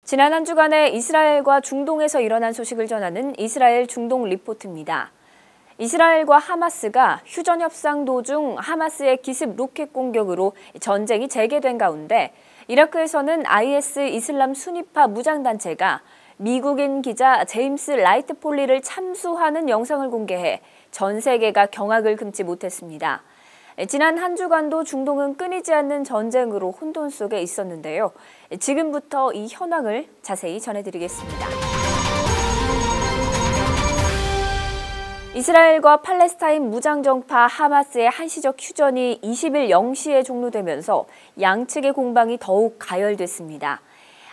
지난 한 주간의 이스라엘과 중동에서 일어난 소식을 전하는 이스라엘 중동 리포트입니다. 이스라엘과 하마스가 휴전 협상 도중 하마스의 기습 로켓 공격으로 전쟁이 재개된 가운데 이라크에서는 IS 이슬람 순위파 무장단체가 미국인 기자 제임스 라이트 폴리를 참수하는 영상을 공개해 전 세계가 경악을 금치 못했습니다. 지난 한 주간도 중동은 끊이지 않는 전쟁으로 혼돈 속에 있었는데요. 지금부터 이 현황을 자세히 전해드리겠습니다. 이스라엘과 팔레스타인 무장정파 하마스의 한시적 휴전이 20일 0시에 종료되면서 양측의 공방이 더욱 가열됐습니다.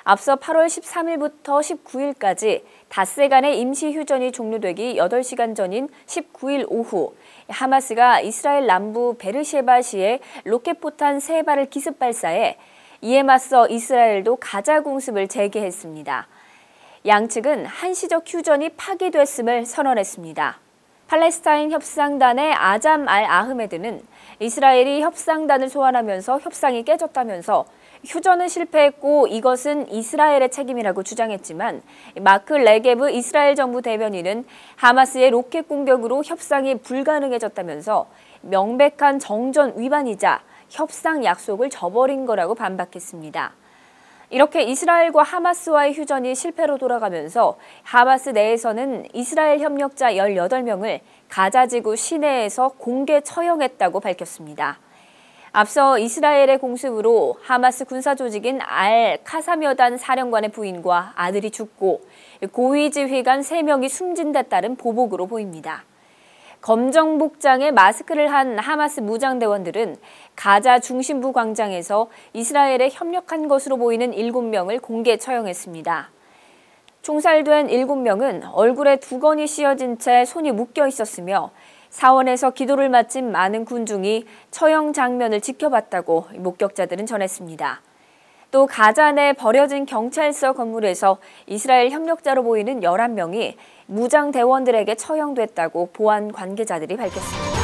앞서 8월 13일부터 19일까지 닷새간의 임시 휴전이 종료되기 8시간 전인 19일 오후 하마스가 이스라엘 남부 베르셰바시에 로켓포탄 3발을 기습 발사해 이에 맞서 이스라엘도 가자 공습을 재개했습니다. 양측은 한시적 휴전이 파기됐음을 선언했습니다. 팔레스타인 협상단의 아잠 알 아흐메드는 이스라엘이 협상단을 소환하면서 협상이 깨졌다면서 휴전은 실패했고 이것은 이스라엘의 책임이라고 주장했지만 마크 레게브 이스라엘 정부 대변인은 하마스의 로켓 공격으로 협상이 불가능해졌다면서 명백한 정전 위반이자 협상 약속을 저버린 거라고 반박했습니다. 이렇게 이스라엘과 하마스와의 휴전이 실패로 돌아가면서 하마스 내에서는 이스라엘 협력자 18명을 가자지구 시내에서 공개 처형했다고 밝혔습니다. 앞서 이스라엘의 공습으로 하마스 군사조직인 알 카사며단 사령관의 부인과 아들이 죽고 고위 지휘관 3명이 숨진 데 따른 보복으로 보입니다. 검정 복장에 마스크를 한 하마스 무장대원들은 가자 중심부 광장에서 이스라엘에 협력한 것으로 보이는 7명을 공개 처형했습니다. 총살된 7명은 얼굴에 두건이 씌어진 채 손이 묶여 있었으며 사원에서 기도를 마친 많은 군중이 처형 장면을 지켜봤다고 목격자들은 전했습니다. 또 가자 내 버려진 경찰서 건물에서 이스라엘 협력자로 보이는 11명이 무장대원들에게 처형됐다고 보안 관계자들이 밝혔습니다.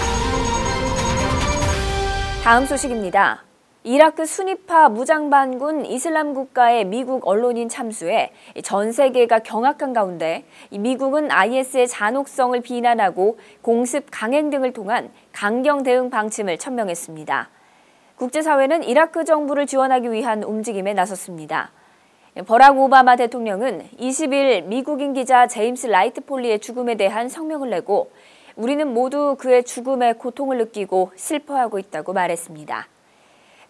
다음 소식입니다. 이라크 순위파 무장반군 이슬람 국가의 미국 언론인 참수에 전 세계가 경악한 가운데 미국은 IS의 잔혹성을 비난하고 공습 강행 등을 통한 강경 대응 방침을 천명했습니다. 국제사회는 이라크 정부를 지원하기 위한 움직임에 나섰습니다. 버락 오바마 대통령은 20일 미국인 기자 제임스 라이트 폴리의 죽음에 대한 성명을 내고 우리는 모두 그의 죽음에 고통을 느끼고 슬퍼하고 있다고 말했습니다.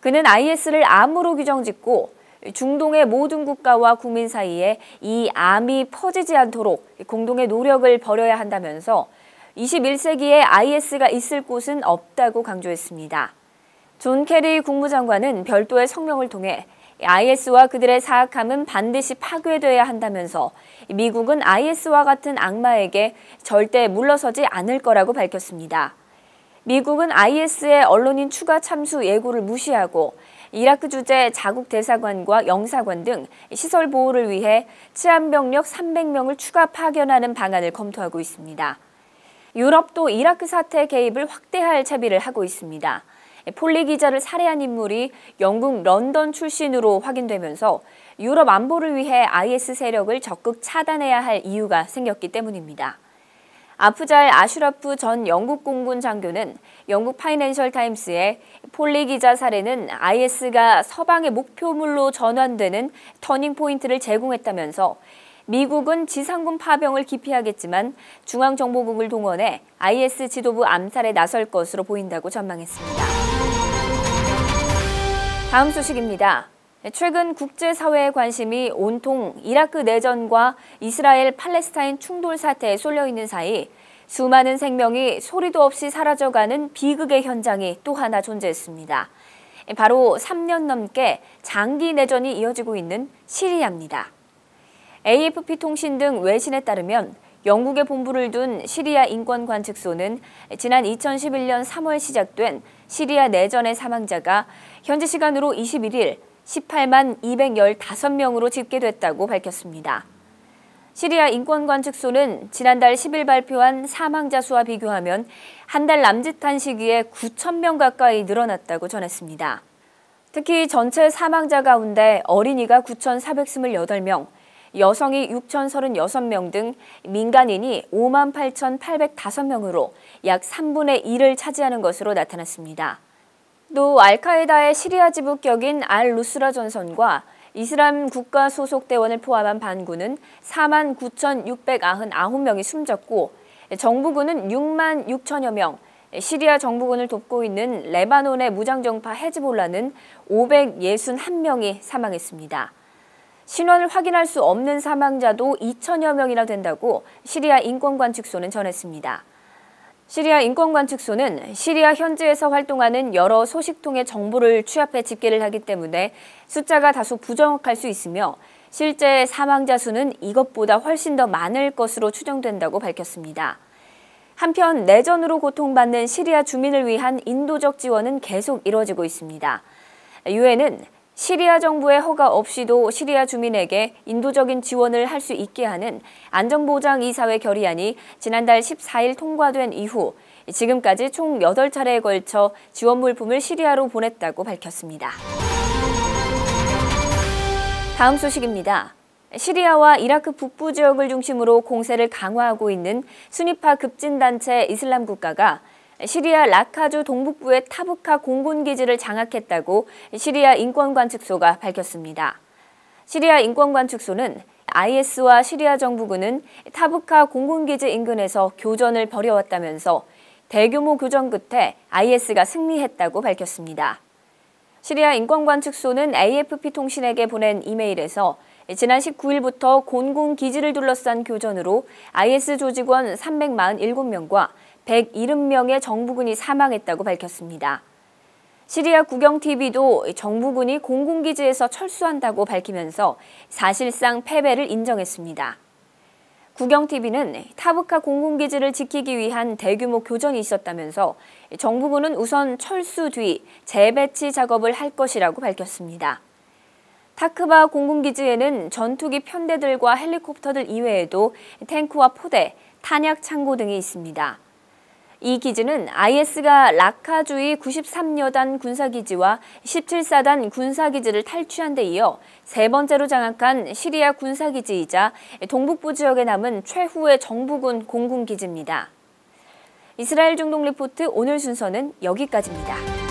그는 IS를 암으로 규정짓고 중동의 모든 국가와 국민 사이에 이 암이 퍼지지 않도록 공동의 노력을 벌여야 한다면서 21세기에 IS가 있을 곳은 없다고 강조했습니다. 존 케리 국무장관은 별도의 성명을 통해 IS와 그들의 사악함은 반드시 파괴돼야 한다면서 미국은 IS와 같은 악마에게 절대 물러서지 않을 거라고 밝혔습니다. 미국은 IS의 언론인 추가 참수 예고를 무시하고 이라크 주재 자국 대사관과 영사관 등 시설 보호를 위해 치안병력 300명을 추가 파견하는 방안을 검토하고 있습니다. 유럽도 이라크 사태 개입을 확대할 채비를 하고 있습니다. 폴리 기자를 살해한 인물이 영국 런던 출신으로 확인되면서 유럽 안보를 위해 IS 세력을 적극 차단해야 할 이유가 생겼기 때문입니다. 아프잘 아슈라프 전 영국 공군 장교는 영국 파이낸셜 타임스에 폴리 기자 살해는 IS가 서방의 목표물로 전환되는 터닝포인트를 제공했다면서 미국은 지상군 파병을 기피하겠지만 중앙정보국을 동원해 IS 지도부 암살에 나설 것으로 보인다고 전망했습니다. 다음 소식입니다. 최근 국제사회의 관심이 온통 이라크 내전과 이스라엘 팔레스타인 충돌 사태에 쏠려 있는 사이 수많은 생명이 소리도 없이 사라져가는 비극의 현장이 또 하나 존재했습니다. 바로 3년 넘게 장기 내전이 이어지고 있는 시리아입니다. AFP 통신 등 외신에 따르면 영국의 본부를 둔 시리아 인권관측소는 지난 2011년 3월 시작된 시리아 내전의 사망자가 현지 시간으로 21일 18만 215명으로 집계됐다고 밝혔습니다. 시리아 인권관측소는 지난달 10일 발표한 사망자 수와 비교하면 한 달 남짓한 시기에 9,000명 가까이 늘어났다고 전했습니다. 특히 전체 사망자 가운데 어린이가 9,428명, 여성이 6,036명 등 민간인이 58,805명으로 약 3분의 1을 차지하는 것으로 나타났습니다. 또 알카에다의 시리아 지부 격인 알-누스라 전선과 이슬람 국가 소속 대원을 포함한 반군은 49,699명이 숨졌고 정부군은 6만 6천여 명, 시리아 정부군을 돕고 있는 레바논의 무장정파 헤즈볼라는 561명이 사망했습니다. 신원을 확인할 수 없는 사망자도 2천여 명이나 된다고 시리아 인권관측소는 전했습니다. 시리아 인권관측소는 시리아 현지에서 활동하는 여러 소식통의 정보를 취합해 집계를 하기 때문에 숫자가 다소 부정확할 수 있으며 실제 사망자 수는 이것보다 훨씬 더 많을 것으로 추정된다고 밝혔습니다. 한편 내전으로 고통받는 시리아 주민을 위한 인도적 지원은 계속 이뤄지고 있습니다. 유엔은 시리아 정부의 허가 없이도 시리아 주민에게 인도적인 지원을 할 수 있게 하는 안전보장이사회 결의안이 지난달 14일 통과된 이후 지금까지 총 8차례에 걸쳐 지원 물품을 시리아로 보냈다고 밝혔습니다. 다음 소식입니다. 시리아와 이라크 북부 지역을 중심으로 공세를 강화하고 있는 수니파 급진단체 이슬람 국가가 시리아 라카주 동북부의 타브카 공군기지를 장악했다고 시리아 인권관측소가 밝혔습니다. 시리아 인권관측소는 IS와 시리아 정부군은 타브카 공군기지 인근에서 교전을 벌여왔다면서 대규모 교전 끝에 IS가 승리했다고 밝혔습니다. 시리아 인권관측소는 AFP 통신에게 보낸 이메일에서 지난 19일부터 공군기지를 둘러싼 교전으로 IS 조직원 347명과 170명의 정부군이 사망했다고 밝혔습니다. 시리아 국영TV도 정부군이 공군기지에서 철수한다고 밝히면서 사실상 패배를 인정했습니다. 국영TV는 타브카 공군기지를 지키기 위한 대규모 교전이 있었다면서 정부군은 우선 철수 뒤 재배치 작업을 할 것이라고 밝혔습니다. 타크바 공군기지에는 전투기 편대들과 헬리콥터들 이외에도 탱크와 포대, 탄약 창고 등이 있습니다. 이 기지는 IS가 라카주의 93여단 군사기지와 17사단 군사기지를 탈취한 데 이어 세 번째로 장악한 시리아 군사기지이자 동북부 지역에 남은 최후의 정부군 공군기지입니다. 이스라엘 중동 리포트 오늘 순서는 여기까지입니다.